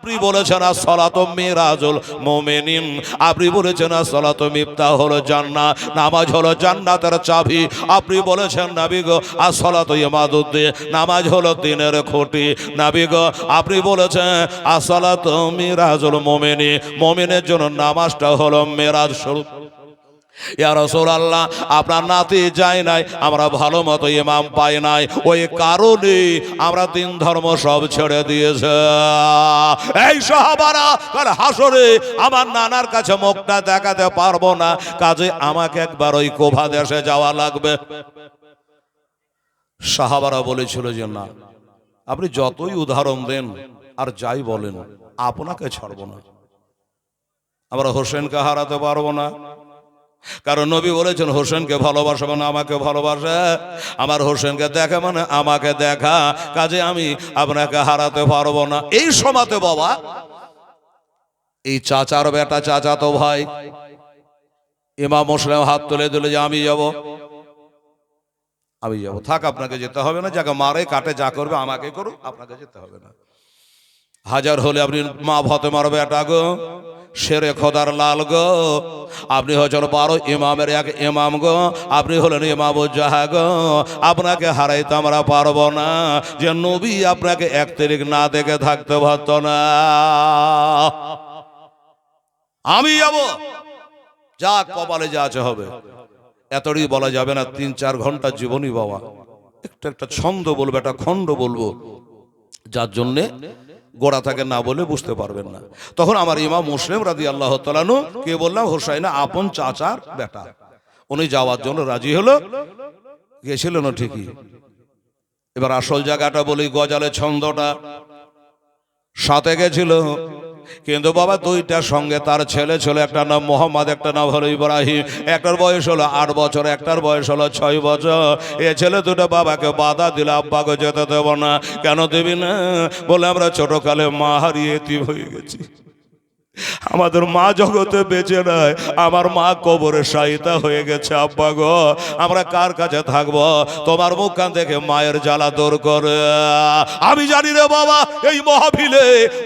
আপনি বলেছেন আসসালাতু মিরাজুল মুমিনিন, আপনি বলেছেন আসসালাতু মিফতাহুল জান্নাহ, নামাজ হলো জান্নাতের চাবি। আপনি বলেছেন নবী গো আসসালাতু ইমাদুদ্দিন, নামাজ হলো দ্বীনের খুঁটি। নবী গো আপনি বলেছেন আসসালাতু মিরাজুল মুমিনিন, মুমিনের জন্য নামাজটা হলো মেরাজ স্বরূপ। ইয়া রাসূলুল্লাহ, আপনার নাতি যায় নাই, আমরা ভালো মতো ইমাম পাই নাই, ওই কারণে আমরা দিন ধর্ম সব ছেড়ে দিয়েছে। এই সাহাবারা কাল হাসরে আমার নানার কাছে মুখটা দেখাতে পারবো না, কাজে আমাকে একবার ওই কোভা দেশে যাওয়া লাগবে। সাহাবারা বলেছিল যে না, আপনি যতই উদাহরণ দেন আর যাই বলেন আপনাকে ছাড়ব না, আমরা হোসেনকে হারাতে পারবো না। কারণ নবী বলেছেন হোসেনকে ভালোবাসা মানে আমাকে ভালোবাসে, আমার হোসেনকে দেখা মানে আমাকে দেখা, কাজে আমি আপনাকে হারাতে পারবো না। এই সময়তে বাবা এই চাচার বেটা, চাচা তো ভাই ইমাম মুসলিম হাত তুলে দিলে যে আমি যাব, আমি যাব। থাক, আপনাকে যেতে হবে না, যাকে মারে কাটে যা করবে আমাকে করুক, আপনাকে যেতে হবে না। হাজার হলে আপনি মা ফাতেমার বেটা গো, শেরে খোদার লাল গো, আপনি হচ্ছেন 12 ইমামের এক ইমাম গো, আপনি হলেন ইমামুজ্জাহা গো, আপনাকে হারাইতে আমরা পারবো না। যে নবী আপনাকে 1 তারিখ না দেখে থাকতে পারত না, আমি যাব, যা কপালে যা আছে হবে। এতই বলা যাবে না, 3-4 ঘন্টা জীবনী বাবা, একটা ছন্দ বলবো, একটা খণ্ড বলবো, যার জন্যে গোড়া থাকে না বলে বুঝতে পারবেন না। তখন আমার ইমাম মুসলিম রাদিয়াল্লাহু তাআলা আনহু কে বললাম হোসাইন আপন চাচার বেটা, উনি যাওয়ার জন্য রাজি হলো, গেছিল না ঠিকই। এবার আসল জায়গাটা বলি, গজালে ছন্দটা সাথে গেছিল, কিন্তু বাবা 2টার সঙ্গে তার ছেলে ছিল, একটা নাম মোহাম্মদ, একটা নাম হলো ইব্রাহিম। একটার বয়স হলো 8 বছর, একটার বয়স হলো 6 বছর। এ ছেলে দুটো বাবাকে বাধা দিল, আব্বাকে যেতে দেব না। কেন দেবি না? বলে আমরা ছোটকালে মা হারিয়ে এতিম হয়ে গেছি, আমাদের মা জগতে বেঁচে নাই, আমার মা কবরে শায়িতা হয়ে গেছে। আব্বা গো, আমরা কার কাছে থাকবো? তোমার মুখখান থেকে মায়ের জ্বালা দূর করে। আমি জানি রে বাবা, এই মাহফিলে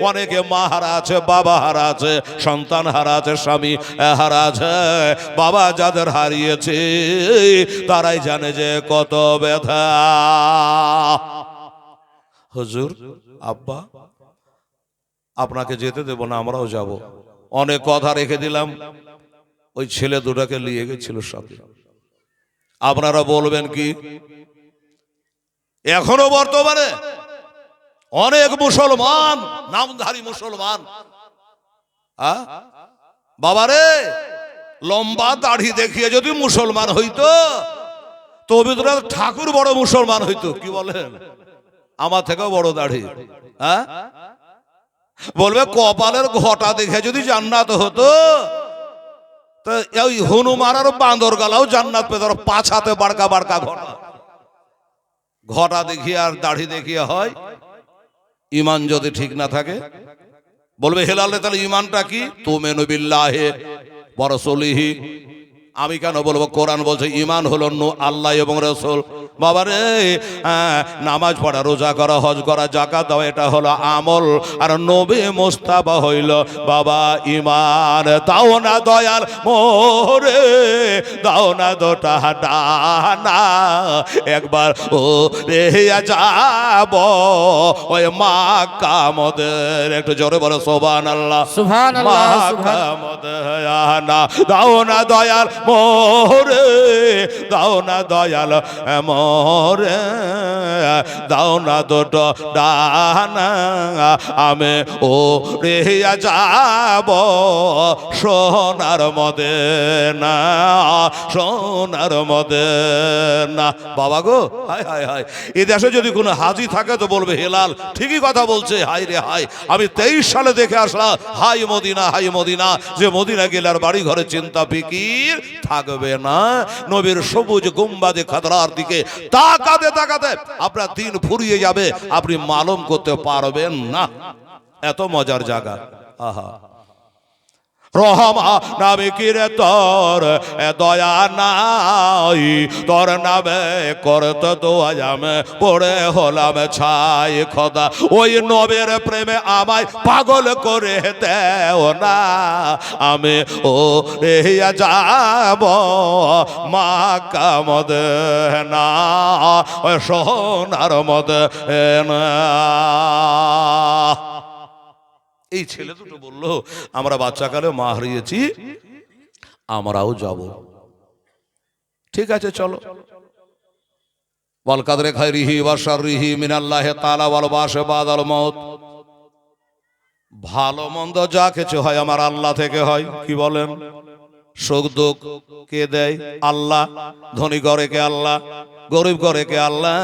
অনেকে মা হারা আছে, বাবা হারা আছে, সন্তান হারা আছে, স্বামী হারা আছে। বাবা যাদের হারিয়েছে তারাই জানে যে কত ব্যথা। হুজুর, আব্বা আপনাকে যেতে দেব না, আমরাও যাব। অনেক কথা রেখে দিলাম, ওই ছেলে দুটাকে নিয়ে গেছিল সাথে। আপনারা বলবেন কি, এখনো বর্তমানে অনেক মুসলমান, নামধারী মুসলমান, বাবারে লম্বা দাড়ি দেখিয়ে যদি মুসলমান হইতো, তো রবীন্দ্রনাথ ঠাকুর বড় মুসলমান হইতো। কি বলেন? আমার থেকেও বড় দাড়ি। হ্যাঁ, বলবে কপালের ঘটা দেখে যদি জান্নাত হতো, তো ওই হনুমান আর বান্দর গালাও জান্নাত পেত। পাছাতে বাড়কা বাড়কা ঘটা, ঘটা দেখিয়ে আর দাড়ি দেখিয়ে হয়। ইমান যদি ঠিক না থাকে, বলবে হেলালে তাহলে ইমানটা কি? তুমিনু বিল্লাহি ওয়া রাসূলিহি। আমি কেন বলবো? কোরআন বলছে ইমান হলো আল্লাহ এবং রাসূল। বাবারে, নামাজ পড়া, রোজা করা, হজ করা, যাকাত দেওয়া, এটা হলো আমল। আর নবী মুস্তাফা হইল বাবা ইমান। দাও না দয়াল মোরে, দাও না দুটা ডানা, একবার ও রে যাব ওই মক্কা মদের। একটু জোরে বলো সুবহানাল্লাহ, সুবহানাল্লাহ, মক্কা মদিনা। দাও না দয়াল মোরে, দাও না দয়াল মোরে, দাও না দুটো ডানা, আমি ও রে যাব সোনার মদিনা, সোনার মদিনা। বাবা গো, হায় হায় হায়, এই দেশে যদি কোনো হাজি থাকে তো বলবে হেলাল ঠিকই কথা বলছে। হাই রে হাই, আমি 23 সালে দেখে আসলাম, হাই মদিনা, হাই মদিনা। যে মদিনা গেলে আর বাড়ি ঘরে চিন্তা ফিকির থাকবে না। নবীর সবুজ গুম্বাদে খাদরার দিকে তাকাতে তাকাতে আপনার দিন ফুরিয়ে যাবে, আপনি মালুম করতে পারবেন না। এত মজার জায়গা। আহা, রহমা নামে কিরে তোর দয়া নাই, তোর নামে করতে দোয়া আমি পড়ে হলাম ছাই। খোদা ওই নবের প্রেমে আমায় পাগল করে দেও না, আমি ও রেহিয়া যাব মাক্কা মদিনা, ওই সোনার মদিনা। এই ছেলে দুটো বললো আমরা বাচ্চাকালে মা হারিয়েছি, আমরাও যাব। ঠিক আছে চলো। ওয়াল কাদরে খাইরিহি ওয়া শাররিহি মিনাল্লাহি তাআলা ওয়াল বাসে বাদাল মউত। ভালো মন্দ যা কিছু হয় আমার আল্লাহ থেকে হয়। কি বলেন? সুখ দুঃখ কে দেয়? আল্লাহ। ধনী করে কে? আল্লাহ। গরিব করে কে? আল্লাহ।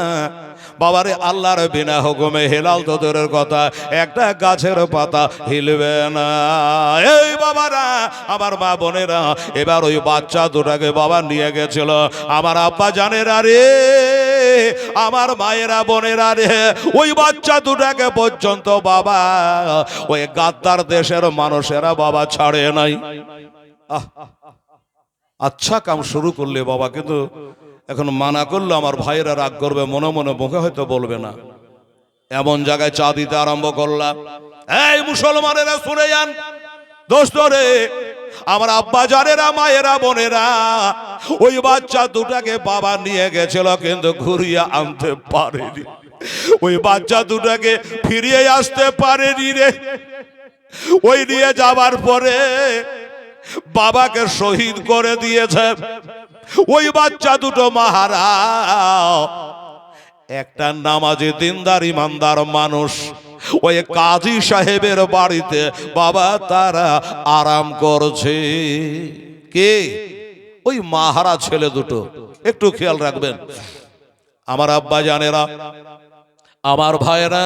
বাবারে আল্লাহর বিনা হুকুমে হেলাল তো দূরের কথা, একটা গাছের পাতা হিলবে না। এই বাবারা, আমার মা বোনেরা, এবার ওই বাচ্চা দুটাকে বাবা নিয়ে গেছিল। আমার আব্বা জানেরা রে, আমার মায়েরা বোনেরা রে, ওই বাচ্চা দুটাকে পর্যন্ত বাবা ওই গাদ্দার দেশের মানুষেরা বাবা ছাড়ে নাই। আচ্ছা কাম শুরু করলে বাবা, কিন্তু এখন মানা করলে আমার ভাইয়েরা রাগ করবে, মনে মনে মুখে হয়তো বলবে না। এমন জায়গায় চা দিতে আরম্ভ করলাম। এই মুসলমানেরা শুনে যান দোস্ত রে, আমার আব্বা জানেরা, মায়েরা বোনেরা, ওই বাচ্চা দুটাকে বাবা নিয়ে গেছিল কিন্তু ঘুরিয়ে আনতে পারেনি। ওই বাচ্চা দুটাকে ফিরিয়ে আসতে পারেনি রে। ওই নিয়ে যাবার পরে বাবাকে শহীদ করে দিয়েছে। ওই বাচ্চা দুটো মাহারা একটা নামাজি দিনদার ইমানদার মানুষ, ওই কাজী সাহেবের বাড়িতে বাবা তারা আরাম করছে। কে? ওই মাহারা ছেলে দুটো। একটু খেয়াল রাখবেন আমার আব্বা জানেরা, আমার ভাইরা।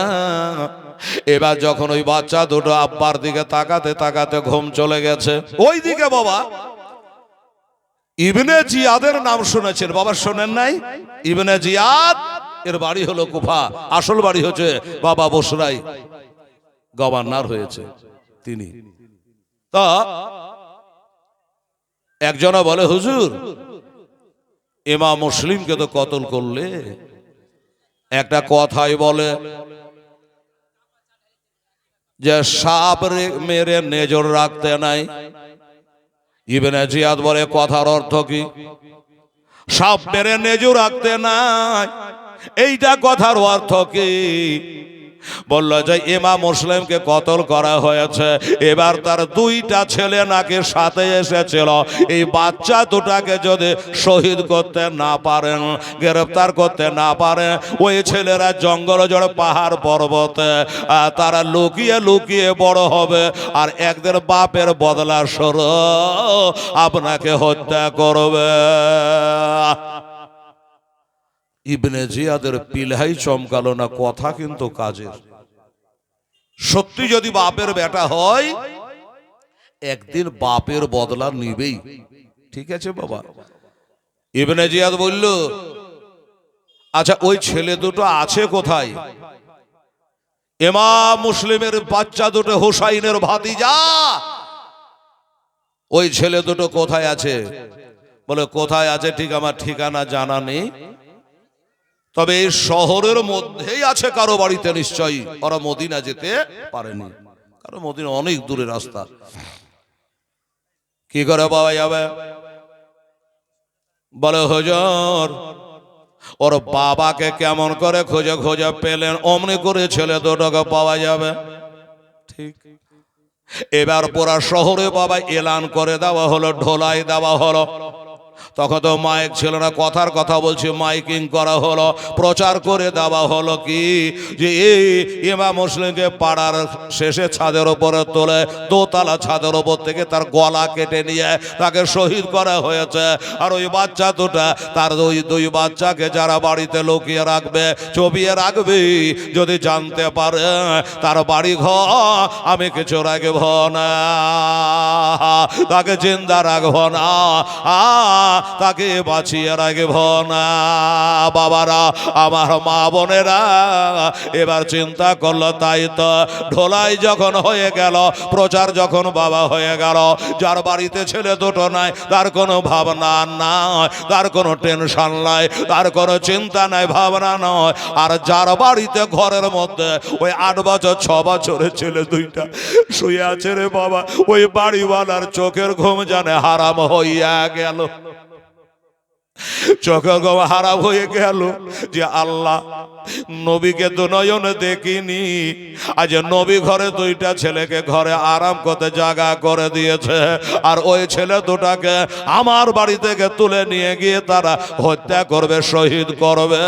এবার যখন ওই বাচ্চা দুটো আব্বার দিকে তাকাতে তাকাতে ঘুম চলে গেছে, ওই দিকে বাবা ইবনে জিয়াদের নাম শুনেছেন বাবা? শোনেন নাই? ইবনে জিয়াদ এর বাড়ি হলো কুফা, আসল বাড়ি হচ্ছে বাবা বসরাই, গভর্নর হয়েছে তিনি। তা একজনা বলে, হুজুর ইমাম মুসলিমকে তো কতল করলে, একটা কথাই বলে যে সাপ মেরে নজর রাখতে নাই। ইবনে জিয়াদ বলে, কথার অর্থ কি? সাপ মেরে নজর রাখতে নাই, এইটা কথার অর্থ কি? বলল যে ইমাম মুসলিমকে কতল করা হয়েছে, এবার তার দুইটা ছেলে নাকি সাথে এসেছিল। এই বাচ্চা দুটাকে যদি শহীদ করতে না পারেন, গ্রেফতার করতে না পারেন, ওই ছেলেরা জঙ্গল জড় পাহাড় পর্বতে তারা লুকিয়ে লুকিয়ে বড় হবে, আর একদের বাপের বদলা স্বরূপ আপনাকে হত্যা করবে। ইবনে জিয়াদের পিলহাই চমকালো না, কথা কিন্তু কাজের। সত্যি যদি বাপের বেটা হয়, একদিন বাপের বদলা নিবেই। ঠিক আছে বাবা। ইবনে জিয়াদ বলল, আচ্ছা ওই ছেলে দুটো আছে কোথায়? ইমাম মুসলিমের বাচ্চা দুটো হুসাইনের ভাতিজা, ওই ছেলে দুটো কোথায় আছে? বলে কোথায় আছে ঠিক আমার ঠিকানা জানা নেই, তবে এই শহরের মধ্যেই আছে কারো বাড়িতে নিশ্চয়ই। ওরা মদিনা যেতে পারেনি, কারণ মদিনা অনেক দূরে রাস্তা। কি করে পাওয়া যাবে? বলে হুজুর ওর বাবাকে কেমন করে খুঁজে খুঁজে পেলেন, অমনি করে ছেলে দুটোকে পাওয়া যাবে। ঠিক। এবার পুরা শহরে বাবা এলান করে দেওয়া হলো, ঢোলাই দেওয়া হলো। তখন তো মাইক ছিল না, কথার কথা বলছি, মাইকিং করা হলো, প্রচার করে দেওয়া হলো কি যে এই ইমাম মুসলিমকে পাড়ার শেষে ছাদের উপরে তোলে, দোতলা ছাদের উপর থেকে তার গলা কেটে নিয়ে তাকে শহীদ করা হয়েছে। আর ওই বাচ্চা দুটা, তার ওই দুই বাচ্চাকে যারা বাড়িতে লুকিয়ে রাখবে, চবিয়ে রাখবে, যদি জানতে পারে তার বাড়ি ঘর আমি কিছু রাখব না, তাকে জিন্দা রাখব না। তাকে বাঁচিয়ে রাখব না। বাবারা, আমার মা বোনেরা, এবার চিন্তা করলো তাই তো, ঢোলাই যখন হয়ে গেল, প্রচার যখন বাবা হয়ে গেল, যার বাড়িতে ছেলে দুটো নাই তার কোনো ভাবনা নাই, তার কোনো টেনশন নাই, তার কোনো চিন্তা নাই, ভাবনা নয়। আর যার বাড়িতে ঘরের মধ্যে ওই 8 বছর 6 বছরের ছেলে দুইটা শুয়ে আছে রে বাবা, ওই বাড়িওয়ালার চোখের ঘুম জানে হারাম হইয়া গেল। চোখের ঘুম হারাম হয়ে গেল যে আল্লাহ, নবীকে তো নয়নে দেখিনি, আজ নবী ঘরে দুইটা ছেলেকে ঘরে আরাম করতে জায়গা করে দিয়েছে, আর ওই ছেলে দুটাকে আমার বাড়ি থেকে তুলে নিয়ে গিয়ে তারা হত্যা করবে, শহীদ করবে,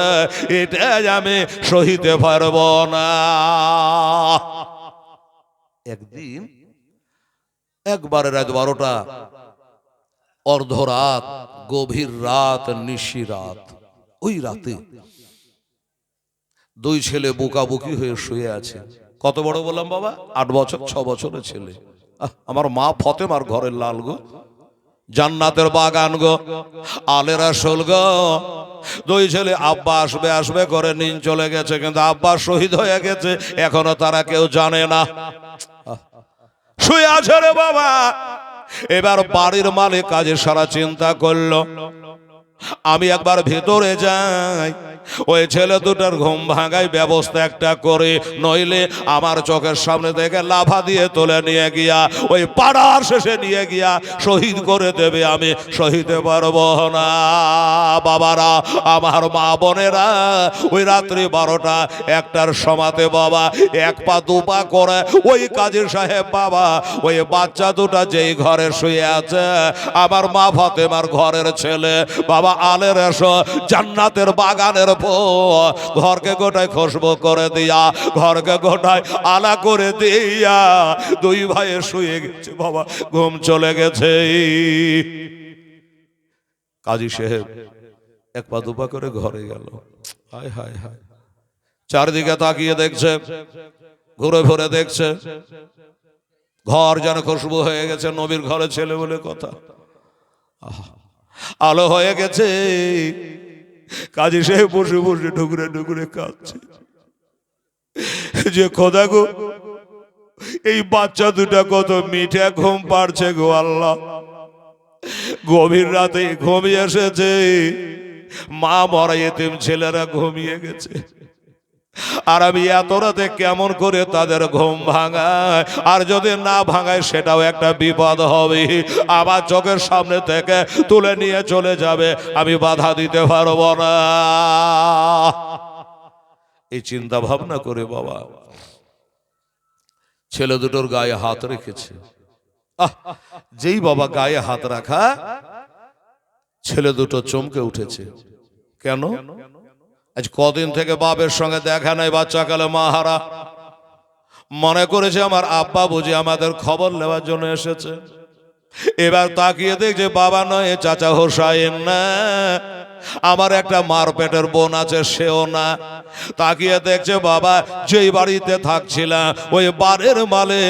এটাই আমি সহিতে পারব না। একদিন একবারে রাত 12টা, অর্ধরাত, গভীর রাত, নিশি রাত, ওই রাতে দুই ছেলে বুকাবুকি হয়ে শুয়ে আছে। কত বড় বললাম বাবা? 8 বছর 6 বছরের ছেলে। আমার মা ফতেমার ঘরের লাল গো, জান্নাতের বাগান গো, আলের আসল গো। দুই ছেলে আব্বা আসবে আসবে করে নিন চলে গেছে, কিন্তু আব্বা শহীদ হয়ে গেছে এখনো তারা কেউ জানে না। শুয়ে আছে রে বাবা। এবার বাড়ির মালিক কাজে সারা চিন্তা করলো, আমি একবার ভেতরে যাই, ওই ছেলে দুটার ঘুম ভাঙাই ব্যবস্থা একটা করে, নইলে আমার চোখের সামনে থেকে লাফা দিয়ে তুলে নিয়ে গিয়া ওই পাড়ার শেষে নিয়ে গিয়া শহীদ করে দেবে, আমি সহিতে পারবো না। বাবারা, আমার মা বোনেরা, ওই রাত্রি 12টা 1টার সমাতে বাবা 1 পা 2 পা করে ওই কাজী সাহেব বাবা ওই বাচ্চা দুটা যেই ঘরে শুয়ে আছে, আমার মা ফাতেমার ঘরের ছেলে বাবা আলের এসো জান্নাতের বাগানের ঘরকে গোটায় খুশবু করে দিয়া, ঘরকে গোটায় আলা করে দিয়া, দুই ভাইয়ে শুয়ে গেছে বাবা, ঘুম চলে গেছে। কাজী সাহেব 1 পা 2 পা করে ঘরে গেল। হায় হায় হায়, চারদিকে তাকিয়ে দেখছে, ঘুরে ঘুরে দেখছে, ঘর যেন খুশবু হয়ে গেছে, নবীর ঘরে ছেলে বলে কথা, আলো হয়ে গেছে। কাজী সাহেব বসে বসে ঢুকরে ঢুকরে কাঁদছে যে খোদা গো, এই বাচ্চা দুটা কত মিঠা ঘুম পাড়ছে গো আল্লাহ, গভীর রাতে ঘুমিয়ে এসেছে, মা মরা এতিম ছেলেরা ঘুমিয়ে গেছে, আর আমি এত রাতে কেমন করে তাদের ঘুম ভাঙায়, আর যদি না ভাঙায় সেটাও একটা বিপদ হবে, আমার চোখের সামনে থেকে তুলে নিয়ে চলে যাবে, আমি বাধা দিতে পারবো না। এই চিন্তা ভাবনা করে বাবা ছেলে দুটোর গায়ে হাত রেখেছে। যেই বাবা গায়ে হাত রাখা, ছেলে দুটো চমকে উঠেছে। কেন? আজ কদিন থেকে বাপের সঙ্গে দেখা নাই, বাচ্চা কালে মাহারা মনে করেছে আমার আব্বা বুঝি আমাদের খবর নেওয়ার জন্য এসেছে। এবার তাকিয়ে দেখছে বাবা নয়, চাচা হোসাইন না, আমার একটা মার পেটের বোন আছে সেও না। তাকিয়ে দেখছে বাবা যেই বাড়িতে থাকছিলাম ওই বাড়ির মালে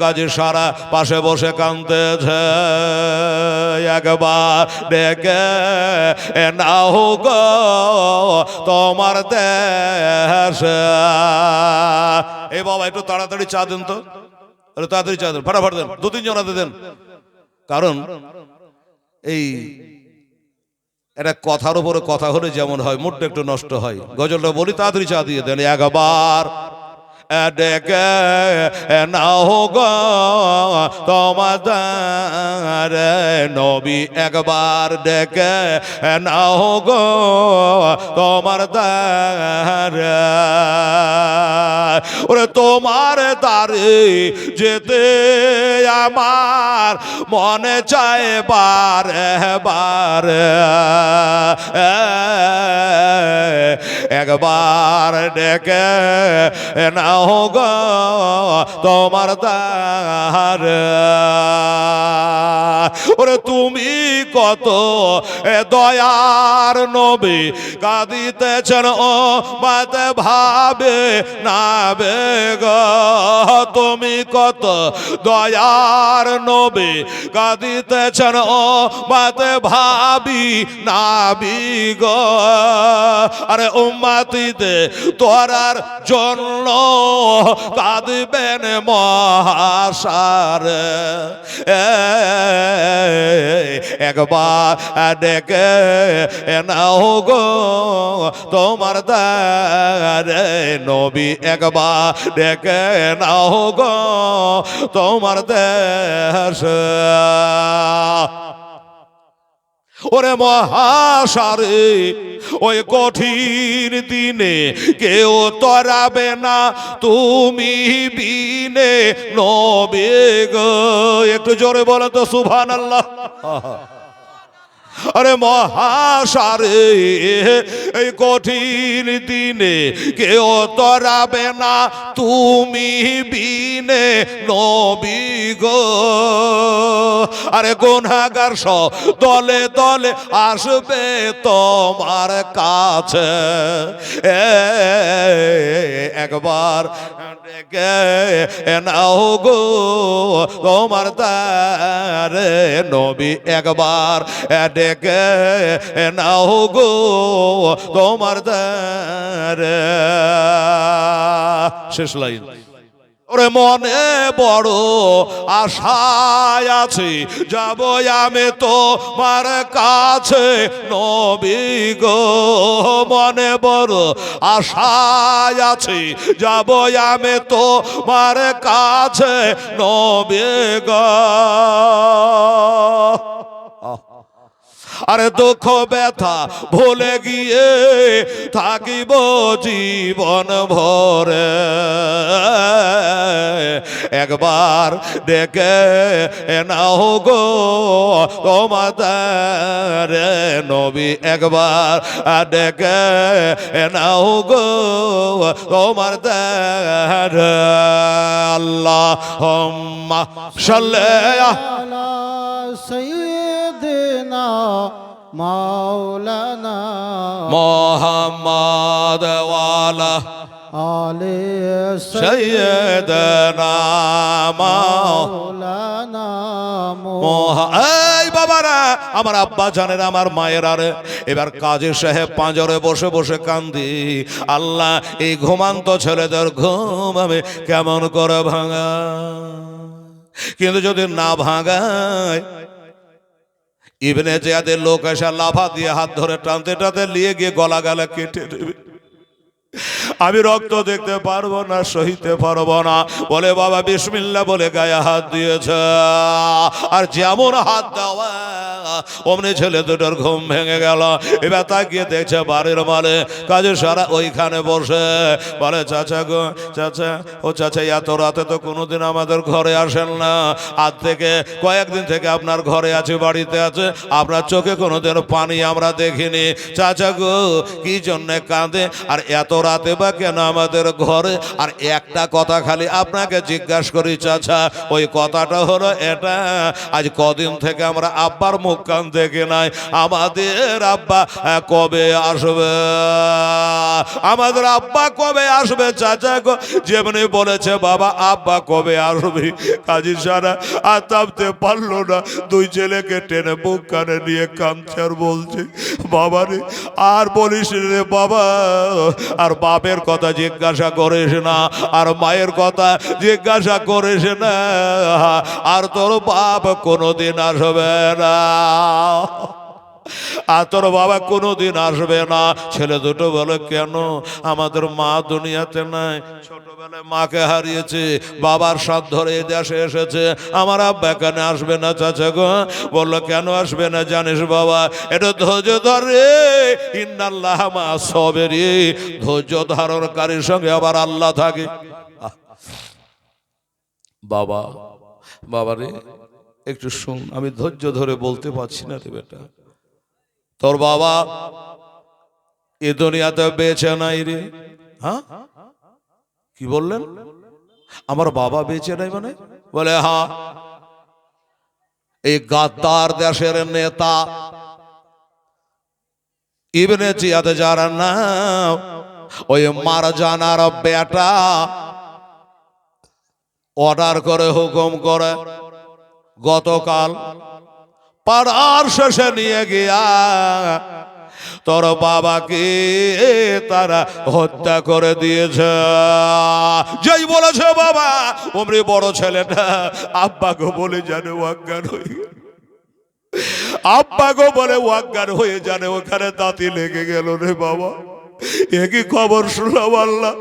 কাজে সারা পাশে বসে কাঁদতেছে, একবার ডেকে না হোক তোমার দেশ। এই বাবা একটু তাড়াতাড়ি চা দেন তো, তাড়াতাড়ি চা দেন, ফাটাফাট দেন, 2-3 জনাতে দেন। কারণ এই এটা কথার উপরে কথা হলে যেমন হয়, মুডটা একটু নষ্ট হয়। গজলটা বলি, তাড়াতাড়ি চা দিয়ে দেন। একবার ডেকে না হোক তোমার নবী, একবার ডেকে না হোক তোমার ওরে তোমার দ্বারে যেতে আমার মনে চায় বারে বারে, একবার ডেকে না নাও গো তোমার দ্বার। ওরে তুমি কত দয়ার নবী কাঁদিতেছেন ও মাতে ভাবে না বেগো। তুমি কত দয়ার নবী কাঁদিতেছেন ও মাতে ভাবি না বিগো। আরে উম্মতিতে তোরার জন্য কাঁদবেন মহাসারে। একবার ডেকে নাও গো তোমার দ্বারে নবী, একবার ডেকে নাও গো তোমার দেশ। ওরে মহাসারে ওই কঠিন দিনে কেউ তরাবে না তুমি বিনে নবী গো। একটু জোরে বলো তো সুবহানাল্লাহ। আরে মহাসারে এই কঠিন দিনে কেউ তরাবে না তুমি বিনে নবী গো। আরে গুনাহগার সব দলে দলে আসবে তোমার কাছে। একবার ডেকে নাও গো তোমার দ্বারে নবী, একবার ডেকে নাও গো তোমার দ্বারে। শেষ লাইন। ওরে মনে বড় আশায় আছি যাব আমি তোমার কাছে নবী গো। মনে বড় আশায় আছি যাব আমি তোমার কাছে নবী গো। আরে দুঃখ ব্যথা ভুলে গিয়ে থাকিব জীবন ভরে। একবার ডেকে নাও গো তোমার নবী, একবার ডেকে নাও গো তোমার দ্বার। আল্লাহুম্মা সাল্লি আলা সাইয়্যিদিনা মাওলানা মুহাম্মদ ওয়ালা আলে সাইয়্যিদিনা মাওলানা। এই বাবারা, আমার আব্বা জানেন, আমার মায়ের আরে এবার কাজী সাহেব পাঁজরে বসে বসে কান্দি। আল্লাহ, এই ঘুমান্ত ছেলেদের ঘুম আমি কেমন করে ভাঙা। কিন্তু যদি না ভাঙায় ইবনে জিয়াদের লোক এসে লাফা দিয়ে হাত ধরে টানতে টানতে নিয়ে গিয়ে গলা গালা কেটে দেবে। আমি রক্ত দেখতে পারবো না, সহিতে পারবো না। বলে বাবা বিসমিল্লাহ বলে গায়ে হাত দিয়েছে, আর যেমন হাত দেওয়া অমনি ছেলে দুটোর ঘুম ভেঙে গেল। এবার তাকিয়ে দেখছে বাড়ির মালে কাজে সারা ওইখানে বসে বলে, চাচা গো চাচা, ও চাচা এত রাতে তো কোনোদিন আমাদের ঘরে আসেন না। আজ থেকে কয়েকদিন থেকে আপনার ঘরে আছে, বাড়িতে আছে, আপনার চোখে কোনোদিন পানি আমরা দেখিনি। চাচা গো কি জন্য কাঁদে, আর এত রাতে বা কেন আমাদের ঘরে? আর একটা কথা খালি আপনাকে জিজ্ঞাসা করি চাচা, ওই কথাটা হলো এটা, আজ কদিন থেকে আমরা আব্বার মুখ কান দেখে নাই। আমাদের আব্বা কবে আসবে? আমাদের আব্বা কবে আসবে চাচা গো? যেমনি বলেছে বাবা আব্বা কবে আসবে, কাজী সারা আর থামতে পারলো না, দুই ছেলেকে টেনে বুক কানে নিয়ে কাঁদছে আর বলছে, বাবা রে আর বলিস রে বাবা, আর বাপের কথা জিজ্ঞাসা করিস না, আর মায়ের কথা জিজ্ঞাসা করিস না, আর তোর বাপ কোনোদিন আসবে না, আর তোর বাবা কোনোদিন আসবে না। ছেলে দুটো বলে, কেন? আমাদের মা দুনিয়াতে নাই, ছোটবেলায় মাকে হারিয়েছে, বাবার সাথ ধরে এই দেশে এসেছে, আমার আব্বা এখানে আসবে না চাচা গো। বললো, কেন আসবে না জানিস বাবা? এটা ধৈর্য ধরে, ইন্নাল্লাহ মা সাবিরি, ধৈর্য ধারণকারীর সঙ্গে আবার আল্লাহ থাকে। বাবা, বাবা রে একটু শুন, আমি ধৈর্য ধরে বলতে পারছি না রে বেটা, তোর বাবা এ দুনিয়াতে বেঁচে নাই রে। হ্যাঁ, কি বললেন? আমার বাবা বেঁচে নাই মানে? বলে হ্যাঁ, এই গাদ্দার দেশের নেতা ইবনে জিয়াদ যার নাম, ওই মারজানার বেটা অর্ডার করে, হুকুম করে, গতকাল পাড়ার শেষে নিয়ে গিয়া তোর বাবাকে তারা হত্যা করে দিয়েছে। যেই বলেছে বাবা, অমনি বড় ছেলেটা আব্বাকে বলে জানে অজ্ঞান হয়ে গেল। আব্বাকে বলে অজ্ঞান হয়ে জানে, ওখানে দাঁতি লেগে গেল রে বাবা। একই খবর শুনলাম আল্লাহ,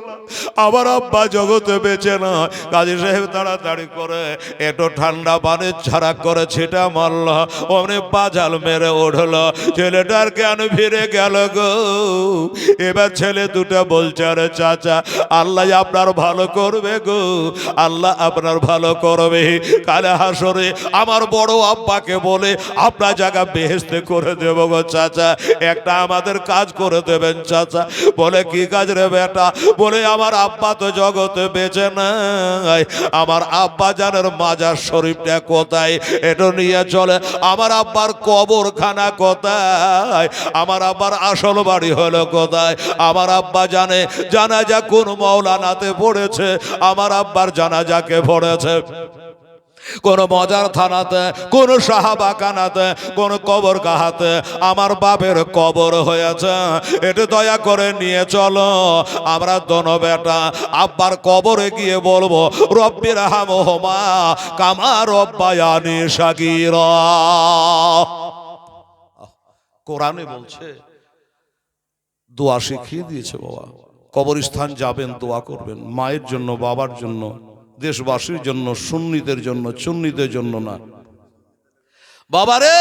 আমার আব্বা জগতে বেঁচে না। কাজী সাহেব তাড়াতাড়ি করে একটু ঠান্ডা পানির ছাড়া করে ছিটা মারল, অমনি বাজাল মেরে উঠল। ছেলেটার জ্ঞান ফিরে গেল গো। এবার ছেলে দুটো বলছে, আরে চাচা, আল্লাহ আপনার ভালো করবে গো, আল্লাহ আপনার ভালো করবে। কালে হাসরে আমার বড় আব্বাকে বলে আপনার জায়গা বেহেশতে করে দেব গো চাচা, একটা আমাদের কাজ করে দেবেন চাচা। বলে কি কাজ রে বেটা? বলে আমার আব্বা তো জগতে বেঁচে নাই, আমার আব্বা জানের মাজার শরীফটা কোথায়, এটা নিয়ে চলে। আমার আব্বার কবরখানা কোথায়, আমার আব্বার আসল বাড়ি হলো কোথায়, আমার আব্বা জানে জানাজা কোন মৌলানাতে পড়েছে, আমার আব্বার জানাজাকে পড়েছে কোন মজার থানাতে, কোন সাহাবাখানাতে, কোন কবর গাহাতে আমার বাপের কবর হয়েছে। এটা দয়া করে নিয়ে চলো। আমরা দোনো বেটা আব্বার কবরে গিয়ে বলবো, রব্বির হামহুমা কামা রব্বায়ানি সাগীরা। কোরআনে বলছে, দোয়া শিখিয়ে দিয়েছে বাবা। কবরস্থান যাবেন, দোয়া করবেন মায়ের জন্য, বাবার জন্য, দেশবাসীর জন্য, সুন্নিদের জন্য, চুন্নিদের জন্য না। বাবারে,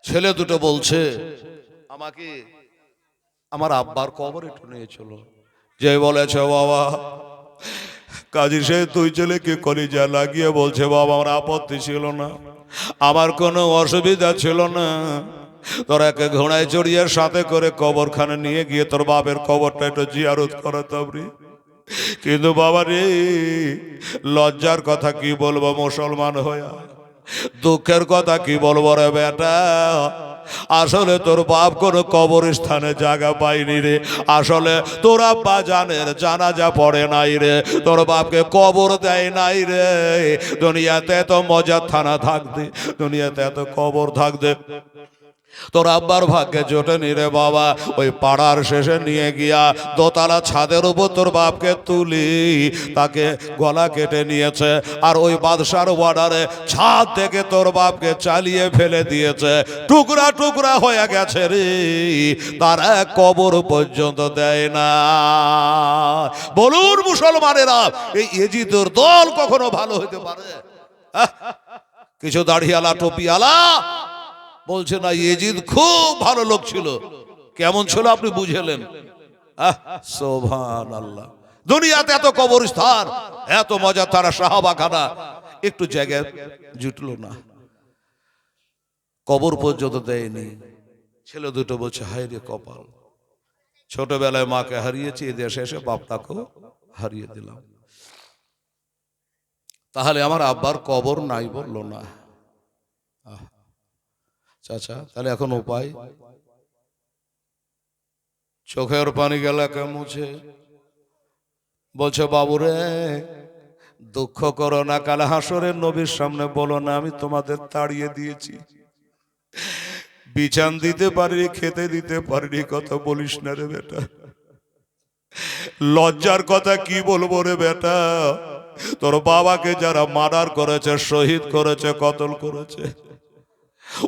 ছেলে দুটো বলছে আমাকে আমার আব্বার কবর একটু নিয়ে চলো। যে বলেছে বাবা, কাজী সে তুই ছেলেকে কলিজা লাগিয়ে বলছে, বাবা আমার আপত্তি ছিল না, আমার কোনো অসুবিধা ছিল না, তোরা একে ঘোড়ায় চড়িয়ে সাথে করে কবরখানে নিয়ে গিয়ে তোর বাপের কবরটা একটু জিয়ারত করাতাম রে। কিন্তু বাবা রে, লজ্জার কথা কি বলবো মুসলমান হয়ে, দুঃখের কথা কি বলবো রে বেটা, আসলে তোর বাপ কোনো কবরস্থানে জায়গা পাইনি রে। আসলে তোর আব্বা জানের জানাজা পড়ে নাই রে, তোর বাপকে কবর দেয় নাই রে। দুনিয়াতে এত মজার থানা থাকতে, দুনিয়াতে এত কবর থাকতে তোর আব্বার ভাগ্যে জোটেনি রে বাবা। ওই পাড়ার শেষে নিয়ে গিয়া দোতলা ছাদের উপর তোর বাপকে তুলি, তাকে গলা কেটে নিয়েছে, আর ওই বাদশার ওয়ার্ডারে ছাদ থেকে তোর বাপকে চালিয়ে ফেলে দিয়েছে, টুকরা টুকরা হয়ে গেছে রে, তারা কবর পর্যন্ত দেয় না। বলুন মুসলমানেরা, এই এজিদের দল কখনো ভালো হতে পারে? কিছু দাড়িওয়ালা টুপিওয়ালা বলছে না, ইয়েজিদ খুব ভালো লোক ছিল। কেমন ছিল আপনি বুঝেলেন? সুবহানাল্লাহ। দুনিয়াতে এত কবরস্থান, এত মজা, তারা সাহাবাখানা, একটু জায়গায় জুটলো না, কবর পর্যন্ত দেয়নি। ছেলে দুটো বলছে, হায় রে কপাল, ছোটবেলায় মাকে হারিয়েছি, এই দেশে এসে বাপটাকেও হারিয়ে দিলাম। তাহলে আমার আব্বার কবর নাই বললো না। চাচা, তাহলে এখন উপায়? চোখের পানি গেলাকে মুছে বলছে, বাবুরে দুঃখ করো না, কাল হাসরের নবীর সামনে বলো না আমি তোমাদের তাড়িয়ে দিয়েছি, বিছান দিতে পারিনি, খেতে দিতে পারিনি, কথা বলিস না রে বেটা। লজ্জার কথা কি বলবো রে বেটা, তোর বাবাকে যারা মার্ডার করেছে, শহীদ করেছে, কতল করেছে,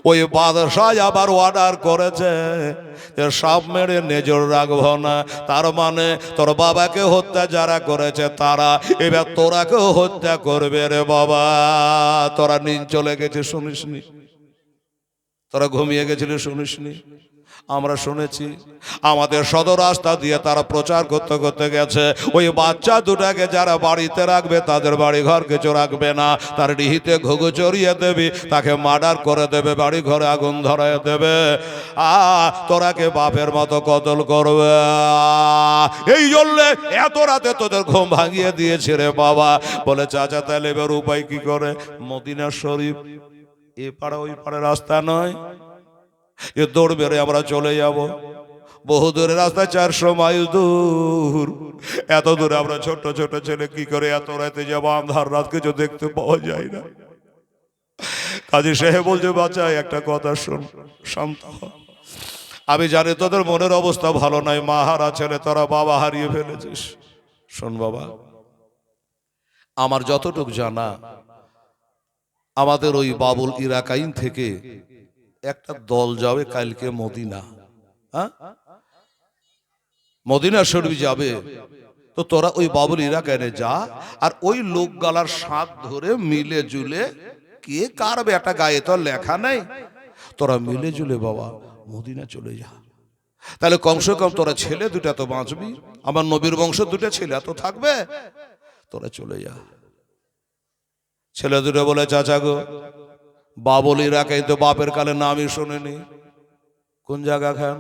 ওই বাদশাহ আবার অর্ডার করেছে যে সব মেরে নজর রাখবো না। তার মানে তোর বাবাকে হত্যা যারা করেছে তারা এবার তোরাকেও হত্যা করবে রে বাবা। তোরা নিন চলে গেছে শুনিসনি, তোরা ঘুমিয়ে গেছিলি শুনিসনি, আমরা শুনেছি আমাদের সদর রাস্তা দিয়ে তারা প্রচার করতে করতে গেছে, ওই বাচ্চা দুটাকে যারা বাড়িতে রাখবে তাদের বাড়ি ঘর কিছু রাখবে না, তার ডিহিতে ঘুঘু চড়িয়ে দেবে, তাকে মার্ডার করে দেবে, বাড়ি ঘরে আগুন ধরায় দেবে, তোরাকে বাপের মতো কতল করবে। এই জন্য এত রাতে তোদের ঘুম ভাঙিয়ে দিয়েছে রে বাবা। বলে চাচা তাহলে এবার উপায় কি করে? মদিনা শরীফ এ পাড়া ওই পাড়া রাস্তা নয়, এ দৌড় বেড়ে আমরা চলে যাব, বহু দূরের রাস্তা, 400 মাইল দূর। এত দূরে আমরা ছোট ছোট ছেলে কি করে এত রাতে যাবো? আন্ধার রাত কিছু দেখতে পাওয়া যায় না। কাজী সাহেব বলছে বাচ্চা একটা কথা শোন, শান্ত হ। আমি জানি তোদের মনের অবস্থা ভালো নাই, মা হারা ছেলে, তোরা বাবা হারিয়ে ফেলেছিস। শোন বাবা, আমার যতটুকু জানা, আমাদের ওই বাবুল ইরাকাইন থেকে একটা দল যাবে কালকে মদিনা, হ্যাঁ মদিনা শরীফ যাবে। তো তোরা ওই বাবুল ইরাকাইনে যা, আর ওই লোক গালার সাথ ধরে মিলে জুলে, কে কার বেটা গায়ে তো লেখা নেই, তোরা মিলে জুলে বাবা মদিনা চলে যা। তাহলে কমসে কম তোরা ছেলে দুটা তো বাঁচবি, আমার নবীর বংশ দুটা ছেলে তো থাকবে, তোরা চলে যা। ছেলে দুটো বলে চাচা গো, বাবুল ইরাকাইন তো বাপের কালে নামই শোনেনি, কোন জায়গা খান?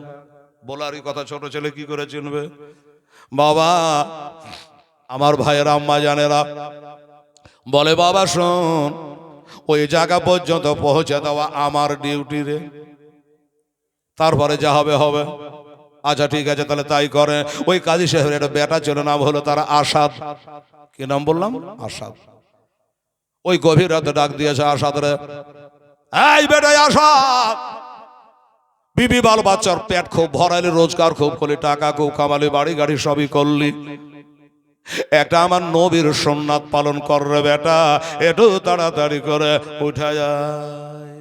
বলারই কথা, ছোট ছেলে কি করে চিনবে? বাবা আমার ভাইয়েরা আম্মা জানেরা বলে বাবা শোন, ওই জায়গা পর্যন্ত পৌঁছে দেওয়া আমার ডিউটি রে, তারপরে যা হবে হবে। আচ্ছা ঠিক আছে তাহলে তাই করে। ওই কাজী সাহেবের একটা বেটা ছিল, নাম হলো তারা আসাদ। কি নাম বললাম? আসাদ। ওই গভীর রাতে ডাক দিয়েছে আসাদ রে, এই বেটাই আসাদ, বিবি বাল বাচ্চার পেট খুব ভরাইলি, রোজগার খুব করলি, টাকা খুব কামালি, বাড়ি গাড়ি সবই করলি, একটা আমার নবীর সুন্নাত পালন কর রে বেটা, একটু তাড়াতাড়ি করে উঠা যায়।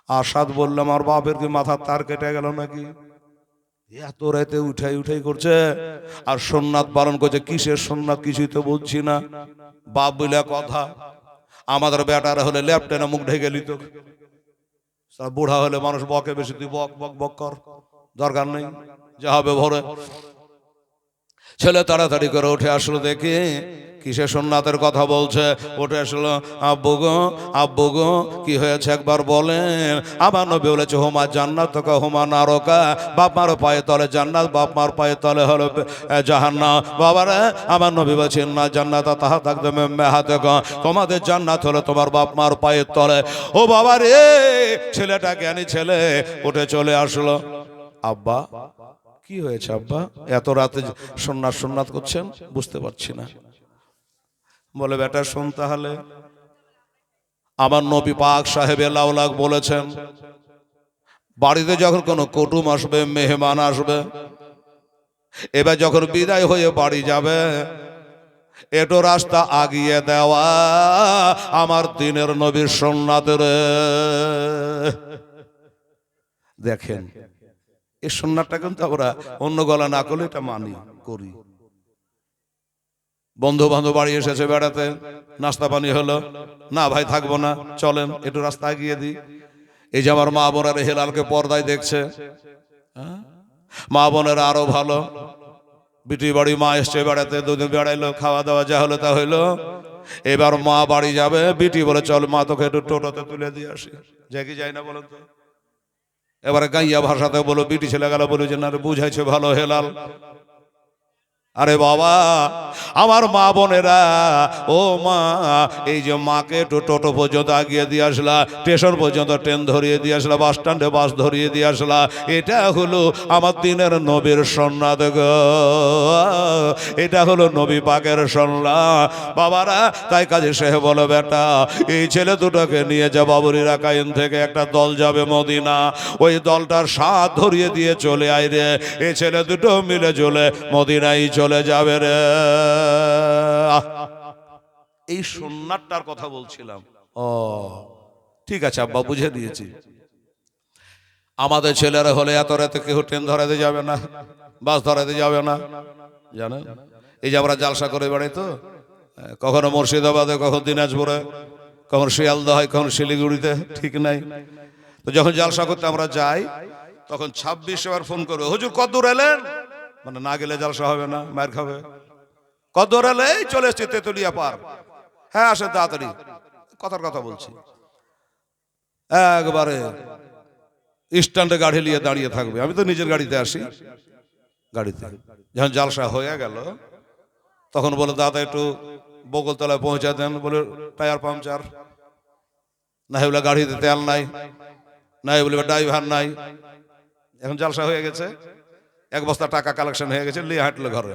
আসাদ বললাম আমার বাপের কি মাথার তার কেটে গেল নাকি? এত রাতে উঠাই উঠাই করছে আর সুন্নাত পালন করছে। কিসের সুন্নাত কিছুই তো বুঝছি না। বাপ বলে কথা, আমাদের বেটারা হলে লেফটেনে মুখ ঢেকে লিত, বুড়া হলে মানুষ বকে বেশি, তুই বক বক বক কর, দরকার নেই, যা হবে ভরে। ছেলে তাড়াতাড়ি করে উঠে আসলো, দেখি কিসে সুন্নাতের কথা বলছে। উঠে আসলো, আব্বু গো আব্বু গো কি হয়েছে একবার বলেন। আমার নবী বলেছে হুমা জান্নাত হুমা নারকা, বাপ মার পায়ে তলে জান্নাত, বাপ মার পায়ে তলে হলো জাহান্নাম। বাবারে আমার নবী বলছেন না জান্নাত তাহা থাকতে মেহাতে, তোমাদের জান্নাত হলো তোমার বাপ মার পায়ের তলে। ও বাবা রে, ছেলেটা জ্ঞানী ছেলে উঠে চলে আসলো। আব্বা কি হয়েছে আব্বা, এত রাতে সুন্নাত করছেন? বুঝতে পারছি না। বলে বেটা শোন তাহলে, আমার নবী পাক সাহেব লাউলাক বলেছেন বাড়িতে যখন কোনো কুটুম আসবে, মেহমান আসবে, এবার যখন বিদায় হয়ে বাড়ি যাবে, একটু রাস্তা আগিয়ে দেওয়া আমার দিনের নবীর সুন্নাতের। দেখেন এই সুন্নাতটা কিন্তু আমরা অন্য গলা না করলে এটা মানি করি। বন্ধু বান্ধব বাড়ি এসেছে বেড়াতে, নাস্তা পানি হলো, না ভাই থাকবো না, চলেন একটু রাস্তা এগিয়ে দিই। এই যে আমার মা বোনেরা হেলালকে পর্দায় দেখছে, মা বোনেরা আরো ভালো, বিটি বাড়ি মা এসছে বেড়াতে, দুদিন বেড়াইলো, খাওয়া দাওয়া যা হলো তা হইলো। এবার মা বাড়ি যাবে, বিটি বলে চল মা তোকে একটু টোটোতে তুলে দিয়ে আসি, যে কি যাই না বলেন তো। এবারে গাইয়া ভাষাতে বলো, বিটি ছেলে গেল বলে যে না বুঝাইছে ভালো হেলাল। আরে বাবা আমার মা বোনেরা, ও মা, এই যে মাকে একটু টোটো পর্যন্ত আগিয়ে দিয়ে আসলা, স্টেশন পর্যন্ত ট্রেন ধরিয়ে দিয়ে আসলা, বাস স্ট্যান্ডে বাস ধরিয়ে দিয়ে আসলা, এটা হলো আমার দিনের নবীর সুন্নাত গো, এটা হলো নবী পাকের সুন্নাত বাবারা। তাই কাজী সাহেব বলে বেটা এই ছেলে দুটোকে নিয়ে যা, বাবুল ইরাকাইন থেকে একটা দল যাবে মদিনা, ওই দলটার সাথ ধরিয়ে দিয়ে চলে আয় রে, এই ছেলে দুটো মিলে চলে মদিনায় চলে যাবে রে। এই সুন্নাতটার কথা বলছিলাম। ও ঠিক আছে আব্বা, বুঝে দিয়েছি। আমাদের ছেলেরা হলে এত রাতে কেউ ট্রেন ধরাতে যাবে না, বাস ধরাতে যাবে না, জানেন। এই যে আমরা জালসা করে বেড়াই তো, কখনো মুর্শিদাবাদে, কখন দিনাজপুরে, কখন শিয়ালদহ, কখন শিলিগুড়িতে, ঠিক নাই। তো যখন জালসা করতে আমরা যাই, তখন 26 বার ফোন করবে, হুজুর কত দূর এলেন? মানে না গেলে জলসা হবে না, মার খাবে। কত দূর এলে? এই চলে এসছি তেতুলিয়া পার। হ্যাঁ আসেন তাড়াতাড়ি। কথার কথা বলছি। একবারে স্ট্যান্ডে গাড়ি নিয়ে দাঁড়িয়ে থাকবে। আমি তো নিজের গাড়িতে আসি, গাড়িতে যখন জালসা হয়ে গেল তখন বলে দাদা একটু বগলতলায় পৌঁছা দেন। বলে টায়ার পাংচার, না বলে গাড়িতে তেল নাই, না বলে ড্রাইভার নাই। এখন জালসা হয়ে গেছে, 1 বস্তা টাকা কালেকশন হয়ে গেছে, নিয়ে হাঁটলো ঘরে।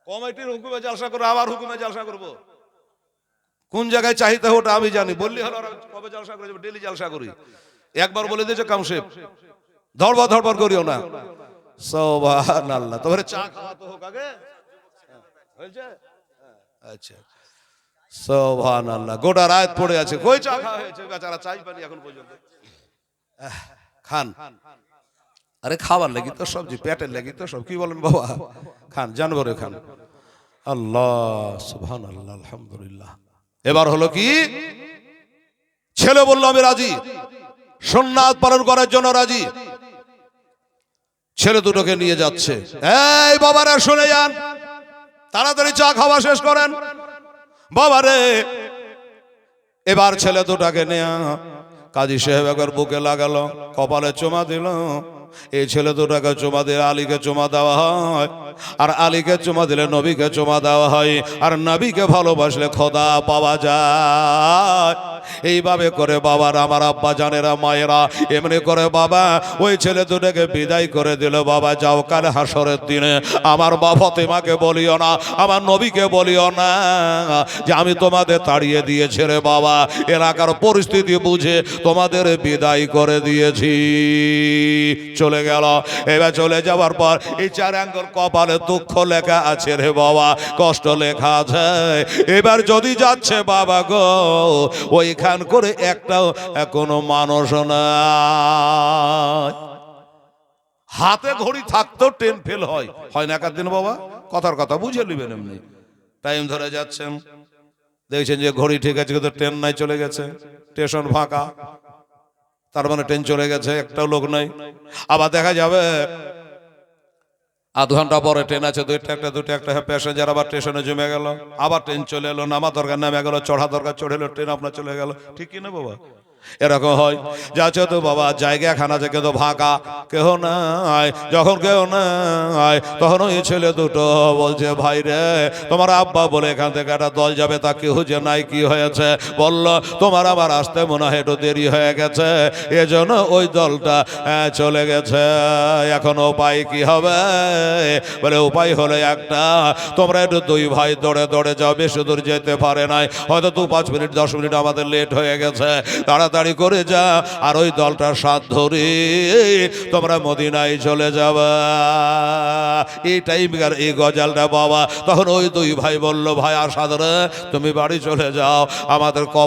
কমিটির হুকুমে জালসা করে আবার হুকুমে জালসা করবো, কোন জায়গায় চাহিদা ওটা আমি জানি। বললি হলো কবে জালসা করে যাবো, ডেলি জালসা করি। একবার বলে দিয়েছে কামশেপ, ধরবার করিও না। সুবহানাল্লাহ। তোমার চা খাওয়া তো হোক আগে, হয়েছে? আচ্ছা সুবহানাল্লাহ। গোটা রাত পড়ে আছে, কই চা খাওয়া হয়েছে? বেচারা চাই পানি এখন পর্যন্ত। খান, আরে খাবার লাগি তো সবজি, পেটের লাগি তো সব। কি বলেন বাবা? খান, জানবরে খান। আল্লাহ সুবহানাল্লাহ, আলহামদুলিল্লাহ। এবার হলো কি, ছেলে বলল আমি রাজি, সুন্নাত পালন করার জন্য রাজি। ছেলে দুটোকে নিয়ে যাচ্ছে। এই বাবারা শুনে যান, তাড়াতাড়ি চা খাওয়া শেষ করেন। বাবারে, এবার ছেলে দুটাকে নিয়ে কাজী সাহেব একবার বুকে লাগালো, কপালে চুমা দিল। এই ছেলে দুটাকে চুমা দিয়ে আলীকে চুমা দেওয়া হয়, আর আলীকে চুমা দিলে নবীকে চুমা দেওয়া হয়, আর নবীকে ভালোবাসলে খোদা পাওয়া যায়। এইভাবে করে বাবার, আমার আব্বা জানেরা, মায়েরা এমনি করে বাবা ওই ছেলে দুটাকে বিদায় করে দিল। বাবা যাও, কাল হাসরের দিনে আমার মা ফাতেমাকে বলিও না, আমার নবীকে বলিও না যে আমি তোমাদের তাড়িয়ে দিয়েছি রে বাবা, এলাকার পরিস্থিতি বুঝে তোমাদের বিদায় করে দিয়েছি। চলে গেল। এবার চলে যাওয়ার পর এই 4 আঙ্গুল কপালে দুঃখ লেখা আছে রে বাবা, কষ্ট লেখা আছে। এবার যদি যাচ্ছে বাবা গো, ওইখান করে একটাও কোনো মানুষ নাই। হাতে ঘড়ি থাকতো ট্রেন ফেল হয়, হয় না একদিন বাবা? কথার কথা বুঝে নেবেন। এমনি টাইম ধরে যাচ্ছেন, দেখছেন যে ঘড়ি ঠিক আছে কিন্তু ট্রেন নাই, চলে গেছে, স্টেশন ফাঁকা, তার মানে ট্রেন চলে গেছে, একটাও লোক নাই। আবার দেখা যাবে আধ ঘন্টা পরে ট্রেন আছে, দুটো একটা প্যাসেঞ্জার আবার স্টেশনে জমে গেল, আবার ট্রেন চলে এলো, নামা দরকার নামে গেল, চড়া দরকার চড়ে এলো, ট্রেন আপনার চলে গেল। ঠিক কি না বাবা? এরকম হয়। যাচ্ছে তো বাবা জায়গা খানা আছে কিন্তু ফাঁকা, কেহ নাই। যখন কেউ নাই তখন ওই ছেলে দুটো বলছে ভাই রে, তোমার আব্বা বলে এখান থেকে একটা দল যাবে, তা কেউ যে নাই। কি হয়েছে? বলল তোমার আবার আসতে মনে হয় একটু দেরি হয়ে গেছে, এজন্য ওই দলটা চলে গেছে। এখন উপায় কি হবে? বলে উপায় হলো একটা, তোমরা একটু 2 ভাই দৌড়ে দৌড়ে যাও, বেশি দূর যেতে পারে নাই, হয়তো 2-5 মিনিট 10 মিনিট আমাদের লেট হয়ে গেছে, তাড়াতাড়ি করে যা, আর ওই দলটার সাথ ধরে তোমরা মদিনায় চলে যাবা। এই টাইমকার এই গজালটা বাবা। তখন ওই 2 ভাই বলল ভাই আসাদ রে, তুমি বাড়ি চলে যাও, আমাদের